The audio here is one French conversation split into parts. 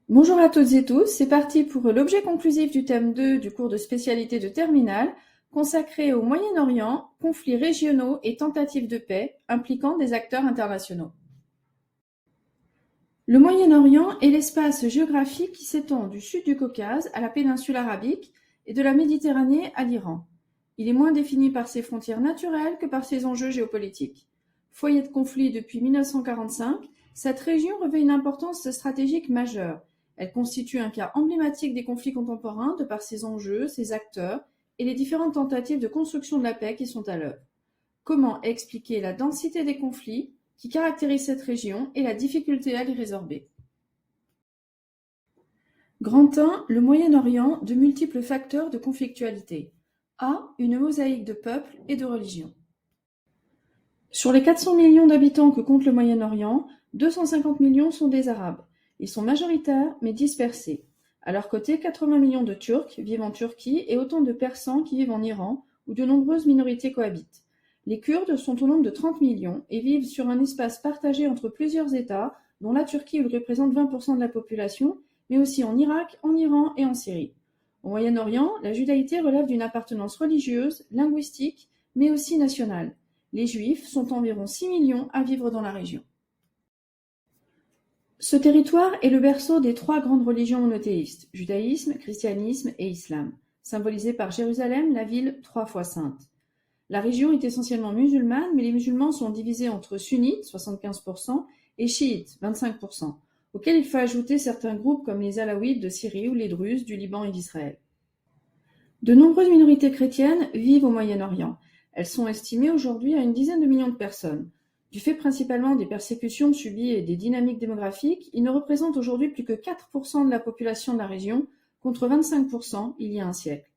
Bonjour à toutes et tous, c'est parti pour l'objet conclusif du thème 2 du cours de spécialité de terminale, consacré au Moyen-Orient, conflits régionaux et tentatives de paix impliquant des acteurs internationaux. Le Moyen-Orient est l'espace géographique qui s'étend du sud du Caucase à la péninsule arabique et de la Méditerranée à l'Iran. Il est moins défini par ses frontières naturelles que par ses enjeux géopolitiques. Foyer de conflit depuis 1945, cette région revêt une importance stratégique majeure. Elle constitue un cas emblématique des conflits contemporains de par ses enjeux, ses acteurs et les différentes tentatives de construction de la paix qui sont à l'œuvre. Comment expliquer la densité des conflits qui caractérise cette région et la difficulté à les résorber? Grand 1. Le Moyen-Orient, de multiples facteurs de conflictualité. A. Une mosaïque de peuples et de religions. Sur les 400 millions d'habitants que compte le Moyen-Orient, 250 millions sont des Arabes. Ils sont majoritaires mais dispersés. À leur côté, 80 millions de Turcs vivent en Turquie et autant de Persans qui vivent en Iran, où de nombreuses minorités cohabitent. Les Kurdes sont au nombre de 30 millions et vivent sur un espace partagé entre plusieurs États, dont la Turquie où ils représentent 20% de la population, mais aussi en Irak, en Iran et en Syrie. Au Moyen-Orient, la judaïté relève d'une appartenance religieuse, linguistique, mais aussi nationale. Les Juifs sont environ 6 millions à vivre dans la région. Ce territoire est le berceau des trois grandes religions monothéistes, judaïsme, christianisme et islam, symbolisées par Jérusalem, la ville 3 fois sainte. La région est essentiellement musulmane, mais les musulmans sont divisés entre sunnites, 75%, et chiites, 25%, auxquels il faut ajouter certains groupes comme les alaouites de Syrie ou les druzes du Liban et d'Israël. De nombreuses minorités chrétiennes vivent au Moyen-Orient. Elles sont estimées aujourd'hui à une dizaine de millions de personnes. Du fait principalement des persécutions subies et des dynamiques démographiques, ils ne représentent aujourd'hui plus que 4% de la population de la région, contre 25% il y a un siècle.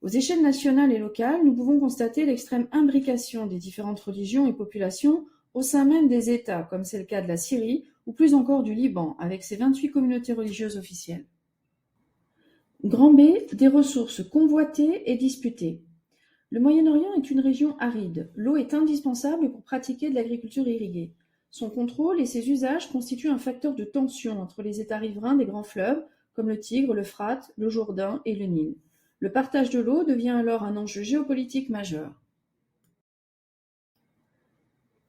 Aux échelles nationales et locales, nous pouvons constater l'extrême imbrication des différentes religions et populations au sein même des États, comme c'est le cas de la Syrie, ou plus encore du Liban, avec ses 28 communautés religieuses officielles. Grand B, des ressources convoitées et disputées. Le Moyen-Orient est une région aride. L'eau est indispensable pour pratiquer de l'agriculture irriguée. Son contrôle et ses usages constituent un facteur de tension entre les États riverains des grands fleuves, comme le Tigre, l'Euphrate, le Jourdain et le Nil. Le partage de l'eau devient alors un enjeu géopolitique majeur.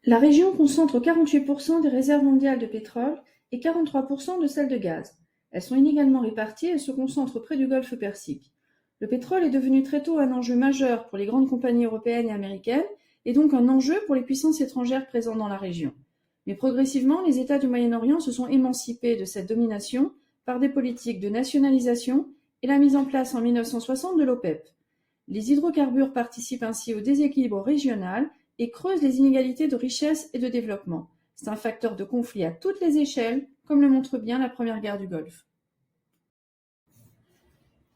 La région concentre 48% des réserves mondiales de pétrole et 43% de celles de gaz. Elles sont inégalement réparties et se concentrent près du golfe Persique. Le pétrole est devenu très tôt un enjeu majeur pour les grandes compagnies européennes et américaines et donc un enjeu pour les puissances étrangères présentes dans la région. Mais progressivement, les États du Moyen-Orient se sont émancipés de cette domination par des politiques de nationalisation et la mise en place en 1960 de l'OPEP. Les hydrocarbures participent ainsi au déséquilibre régional et creusent les inégalités de richesse et de développement. C'est un facteur de conflit à toutes les échelles, comme le montre bien la Première Guerre du Golfe.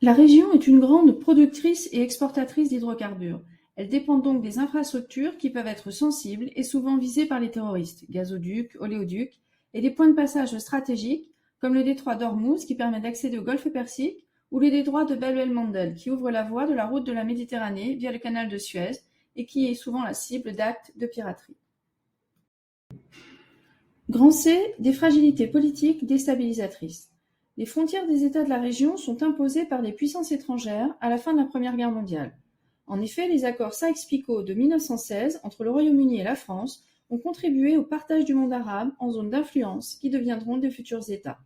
La région est une grande productrice et exportatrice d'hydrocarbures. Elle dépend donc des infrastructures qui peuvent être sensibles et souvent visées par les terroristes, gazoducs, oléoducs, et des points de passage stratégiques comme le détroit d'Ormuz qui permet d'accéder au golfe Persique ou le détroit de Bab el-Mandeb qui ouvre la voie de la route de la Méditerranée via le canal de Suez et qui est souvent la cible d'actes de piraterie. Grand C, des fragilités politiques déstabilisatrices. Les frontières des États de la région sont imposées par des puissances étrangères à la fin de la Première Guerre mondiale. En effet, les accords Sykes-Picot de 1916 entre le Royaume-Uni et la France ont contribué au partage du monde arabe en zones d'influence qui deviendront de futurs États.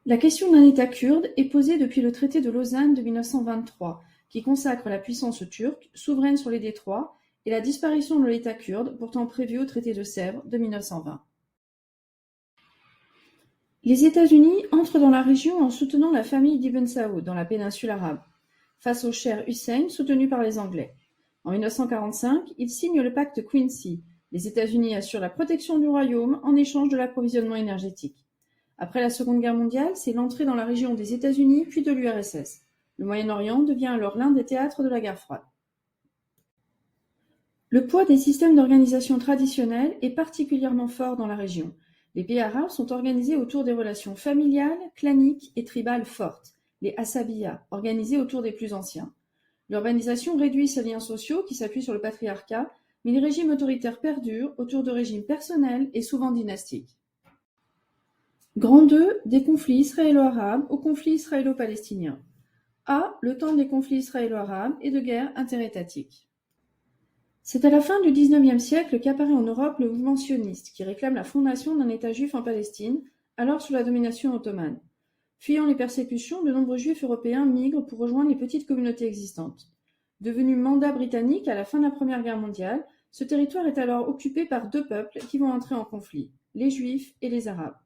La question d'un État kurde est posée depuis le traité de Lausanne de 1923, qui consacre la puissance turque, souveraine sur les détroits, et la disparition de l'État kurde, pourtant prévu au traité de Sèvres de 1920. Les États-Unis entrent dans la région en soutenant la famille d'Ibn Saoud dans la péninsule arabe, face au Cher Hussein soutenu par les Anglais. En 1945, ils signent le pacte Quincy. Les États-Unis assurent la protection du royaume en échange de l'approvisionnement énergétique. Après la Seconde Guerre mondiale, c'est l'entrée dans la région des États-Unis puis de l'URSS. Le Moyen-Orient devient alors l'un des théâtres de la guerre froide. Le poids des systèmes d'organisation traditionnels est particulièrement fort dans la région. Les pays arabes sont organisés autour des relations familiales, claniques et tribales fortes, les assabiya, organisés autour des plus anciens. L'urbanisation réduit ces liens sociaux qui s'appuient sur le patriarcat, mais les régimes autoritaires perdurent autour de régimes personnels et souvent dynastiques. Grand 2, des conflits israélo-arabes au conflit israélo-palestinien. A. Le temps des conflits israélo-arabes et de guerres interétatiques. C'est à la fin du XIXe siècle qu'apparaît en Europe le mouvement sioniste, qui réclame la fondation d'un État juif en Palestine, alors sous la domination ottomane. Fuyant les persécutions, de nombreux juifs européens migrent pour rejoindre les petites communautés existantes. Devenu mandat britannique à la fin de la Première Guerre mondiale, ce territoire est alors occupé par deux peuples qui vont entrer en conflit, les Juifs et les Arabes.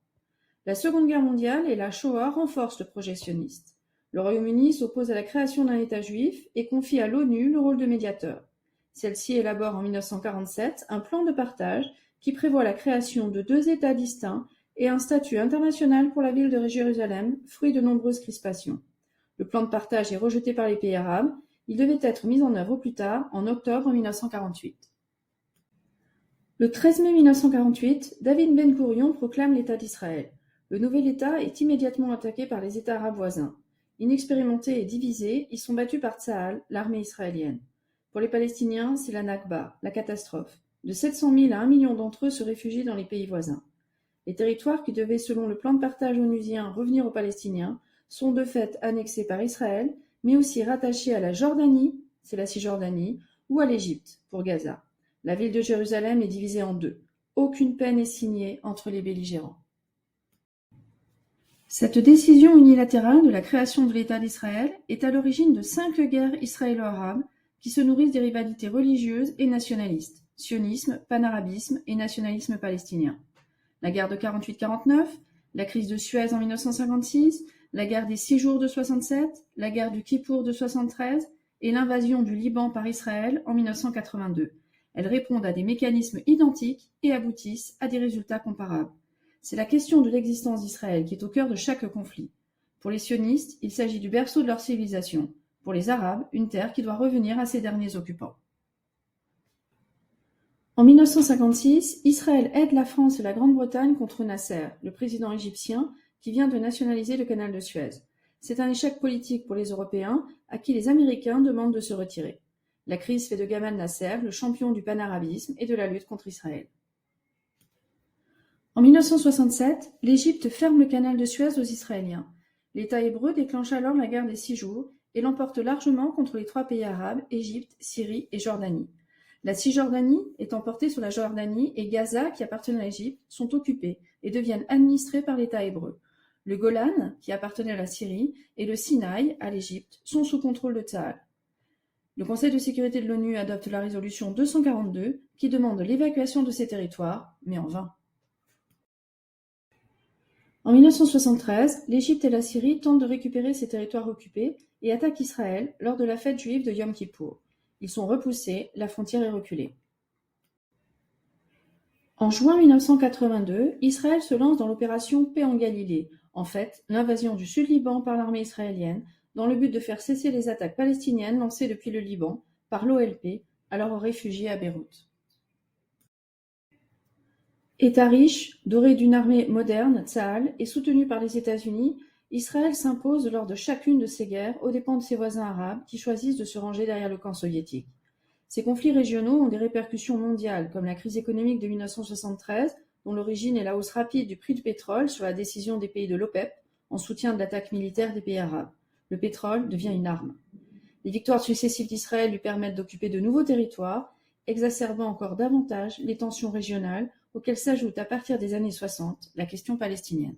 La Seconde Guerre mondiale et la Shoah renforcent le projet sioniste. Le Royaume-Uni s'oppose à la création d'un État juif et confie à l'ONU le rôle de médiateur. Celle-ci élabore en 1947 un plan de partage qui prévoit la création de deux États distincts et un statut international pour la ville de Jérusalem, fruit de nombreuses crispations. Le plan de partage est rejeté par les pays arabes. Il devait être mis en œuvre au plus tard, en octobre 1948. Le 13 mai 1948, David Ben-Gourion proclame l'État d'Israël. Le nouvel État est immédiatement attaqué par les États arabes voisins. Inexpérimentés et divisés, ils sont battus par Tsahal, l'armée israélienne. Pour les Palestiniens, c'est la Nakba, la catastrophe. De 700 000 à 1 million d'entre eux se réfugient dans les pays voisins. Les territoires qui devaient, selon le plan de partage onusien, revenir aux Palestiniens, sont de fait annexés par Israël, mais aussi rattachés à la Jordanie, c'est la Cisjordanie, ou à l'Égypte, pour Gaza. La ville de Jérusalem est divisée en deux. Aucune paix n'est signée entre les belligérants. Cette décision unilatérale de la création de l'État d'Israël est à l'origine de 5 guerres israélo-arabes qui se nourrissent des rivalités religieuses et nationalistes, sionisme, panarabisme et nationalisme palestinien. La guerre de 48-49, la crise de Suez en 1956, la guerre des 6 jours de 67, la guerre du Kippour de 73 et l'invasion du Liban par Israël en 1982. Elles répondent à des mécanismes identiques et aboutissent à des résultats comparables. C'est la question de l'existence d'Israël qui est au cœur de chaque conflit. Pour les sionistes, il s'agit du berceau de leur civilisation. Pour les Arabes, une terre qui doit revenir à ses derniers occupants. En 1956, Israël aide la France et la Grande-Bretagne contre Nasser, le président égyptien, qui vient de nationaliser le canal de Suez. C'est un échec politique pour les Européens, à qui les Américains demandent de se retirer. La crise fait de Gamal Nasser le champion du panarabisme et de la lutte contre Israël. En 1967, l'Égypte ferme le canal de Suez aux Israéliens. L'État hébreu déclenche alors la guerre des 6 jours et l'emporte largement contre les 3 pays arabes, Égypte, Syrie et Jordanie. La Cisjordanie est emportée sur la Jordanie et Gaza, qui appartenait à l'Égypte, sont occupés et deviennent administrés par l'État hébreu. Le Golan, qui appartenait à la Syrie, et le Sinaï, à l'Égypte, sont sous contrôle de Tsahal. Le Conseil de sécurité de l'ONU adopte la résolution 242 qui demande l'évacuation de ces territoires, mais en vain. En 1973, l'Égypte et la Syrie tentent de récupérer ces territoires occupés et attaquent Israël lors de la fête juive de Yom Kippour. Ils sont repoussés, la frontière est reculée. En juin 1982, Israël se lance dans l'opération Paix en Galilée, en fait l'invasion du Sud-Liban par l'armée israélienne, dans le but de faire cesser les attaques palestiniennes lancées depuis le Liban par l'OLP, alors réfugiés à Beyrouth. État riche, doré d'une armée moderne, Tsahal, et soutenu par les États-Unis, Israël s'impose lors de chacune de ces guerres aux dépens de ses voisins arabes qui choisissent de se ranger derrière le camp soviétique. Ces conflits régionaux ont des répercussions mondiales, comme la crise économique de 1973, dont l'origine est la hausse rapide du prix du pétrole sur la décision des pays de l'OPEP en soutien de l'attaque militaire des pays arabes. Le pétrole devient une arme. Les victoires successives d'Israël lui permettent d'occuper de nouveaux territoires, exacerbant encore davantage les tensions régionales auxquelles s'ajoute à partir des années 60 la question palestinienne.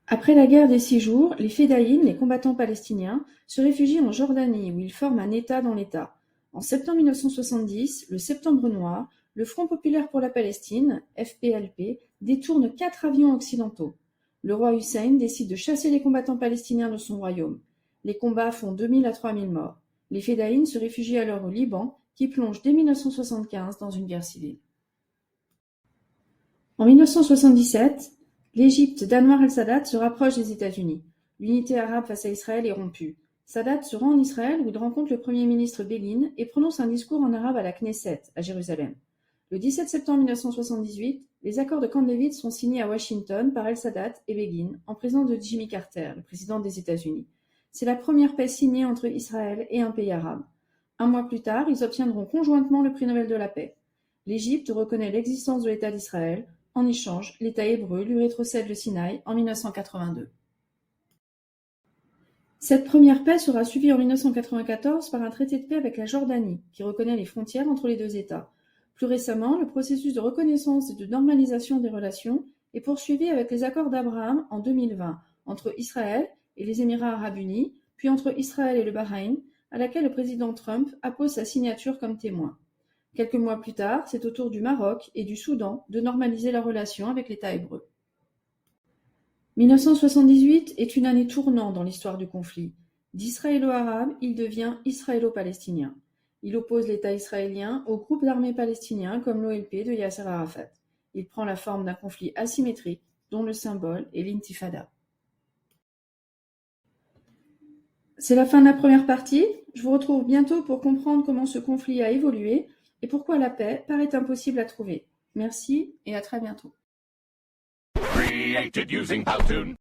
Après la guerre des 6 jours, les Fédaïns, les combattants palestiniens, se réfugient en Jordanie où ils forment un État dans l'État. En septembre 1970, le Septembre noir, le Front populaire pour la Palestine, FPLP, détourne 4 avions occidentaux. Le roi Hussein décide de chasser les combattants palestiniens de son royaume. Les combats font 2000 à 3000 morts. Les Fédaïns se réfugient alors au Liban, qui plonge dès 1975 dans une guerre civile. En 1977, l'Égypte d'Anwar el-Sadat se rapproche des États-Unis. L'unité arabe face à Israël est rompue. Sadat se rend en Israël où il rencontre le Premier ministre Begin et prononce un discours en arabe à la Knesset, à Jérusalem. Le 17 septembre 1978, les accords de Camp David sont signés à Washington par el-Sadat et Begin, en présence de Jimmy Carter, le président des États-Unis. C'est la première paix signée entre Israël et un pays arabe. Un mois plus tard, ils obtiendront conjointement le prix Nobel de la paix. L'Égypte reconnaît l'existence de l'État d'Israël, En échange, l'État hébreu lui rétrocède le Sinaï en 1982. Cette première paix sera suivie en 1994 par un traité de paix avec la Jordanie, qui reconnaît les frontières entre les deux États. Plus récemment, le processus de reconnaissance et de normalisation des relations est poursuivi avec les accords d'Abraham en 2020 entre Israël et les Émirats arabes unis, puis entre Israël et le Bahreïn, à laquelle le président Trump appose sa signature comme témoin. Quelques mois plus tard, c'est au tour du Maroc et du Soudan de normaliser leurs relations avec l'État hébreu. 1978 est une année tournant dans l'histoire du conflit. D'israélo-arabe, il devient israélo-palestinien. Il oppose l'État israélien aux groupes d'armées palestiniens comme l'OLP de Yasser Arafat. Il prend la forme d'un conflit asymétrique dont le symbole est l'intifada. C'est la fin de la première partie. Je vous retrouve bientôt pour comprendre comment ce conflit a évolué et pourquoi la paix paraît impossible à trouver. Merci et à très bientôt. Created using Powtoon.